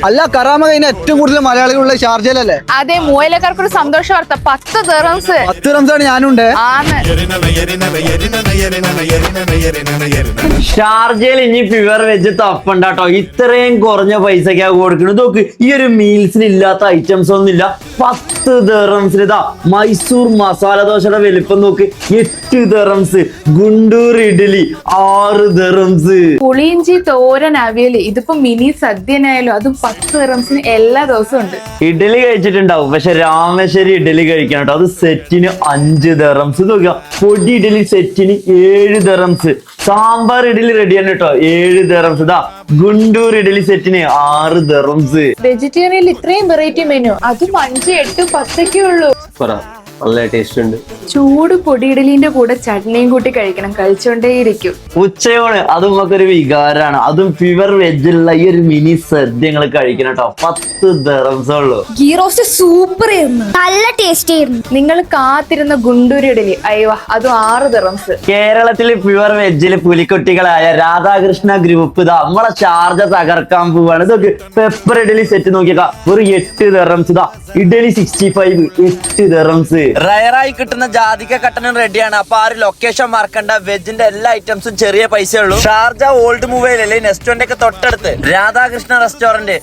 അല്ല കറാമ കഴിഞ്ഞ ഏറ്റവും കൂടുതൽ മലയാളികളുള്ള ഷാർജയിലല്ലേ? അതെ, മൂവയിലേക്കാർക്ക് ഒരു സന്തോഷ വാർത്ത, 10 ദിർഹംസ്. 10 റംസാണ് ഞാനുണ്ട്. ഷാർജയിൽ ഇനി പ്യുവർ വെജ് തപ്പുണ്ടാട്ടോ. ഇത്രയും കുറഞ്ഞ പൈസക്കാ കൊടുക്കുന്നത്. നോക്ക്, ഈ ഒരു മീൽസിന് ഇല്ലാത്ത ഐറ്റംസ് ഒന്നും ഇല്ല. 10 ദിർഹംസിന് ഇതാ മൈസൂർ മസാല ദോശയുടെ വലിപ്പം നോക്ക്, 8 ദിർഹംസ്. ഗുണ്ടൂർ ഇഡ്ഡലി 6 ദിർഹംസ്. പുളിയിഞ്ചി തോരൻ അവിയല്, ഇതിപ്പോ മിനി സദ്യനായാലും അതും 10 ദിർഹംസിന് എല്ലാ ദിവസവും ഉണ്ട്. ഇഡ്ഡലി കഴിച്ചിട്ടുണ്ടാവും, പക്ഷെ രാമേശ്വരി ഇഡ്ഡലി കഴിക്കണം കേട്ടോ. അത് സെറ്റിന് 5 ദിർഹംസ്. നോക്കുക, പൊടി ഇഡ്ഡലി സെറ്റിന് 7 ദിർഹംസ്. സാമ്പാർ ഇഡ്ഡലി റെഡിയാണ് കേട്ടോ, 7 ദിർഹംസ്. ഇതാ ഗുണ്ടൂർ ഇഡ്ഡലി സെറ്റിന് 6 ദിർഹംസ്. വെജിറ്റേറിയനിൽ ഇത്രയും വെറൈറ്റി മെനു, അതും 5, 8, 10 ഉള്ളൂ. നല്ല ടേസ്റ്റ് ഉണ്ട്. ചൂട് പൊടിയിടലിന്റെ കൂടെ ചട്നിയും കൂട്ടി കഴിക്കണം, കഴിച്ചോണ്ടേയിരിക്കും. ഉച്ചയോണ് അതും ഒക്കെ ഒരു വികാരാണ്. അതും പ്യുവർ വെജുള്ള ഈ ഒരു മിനി സദ്യ നിങ്ങൾ കഴിക്കണം കേട്ടോ. 10 ദിർഹംസേ ഉള്ളൂ. ഗീ റോസ്റ്റ് സൂപ്പർ ആയിരുന്നു, നല്ല ടേസ്റ്റ് ആയിരുന്നു. നിങ്ങൾ കാത്തിരുന്ന ഗുണ്ടൂർ ഇഡലി, അയ്യോ അതും 6 ദിർഹംസ്. കേരളത്തില് പ്യുവർ വെജില് പുലിക്കുട്ടികളായ രാധാകൃഷ്ണ ഗ്രൂപ്പ് ഇതാ നമ്മളെ ഷാർജ തകർക്കാൻ പോവാണ്. ഇതൊക്കെ പെപ്പർ ഇഡലി സെറ്റ് നോക്കിയേക്കാ, ഒരു 8 ദിർഹംസ്. ഇതാ ഇഡലി 65, 8 ദിർഹംസ്. റയറായി കിട്ടുന്ന ജാതിക്ക കട്ടനും റെഡിയാണ്. അപ്പൊ ആ ഒരു ലൊക്കേഷൻ മറക്കണ്ട. വെജിന്റെ എല്ലാ ഐറ്റംസും ചെറിയ പൈസ ഉള്ളൂ. ഷാർജ ഓൾഡ് മൊബൈൽ അല്ലെ നെസ്റ്റോന്റെ ഒക്കെ തൊട്ടടുത്ത് രാധാകൃഷ്ണ റെസ്റ്റോറന്റ്.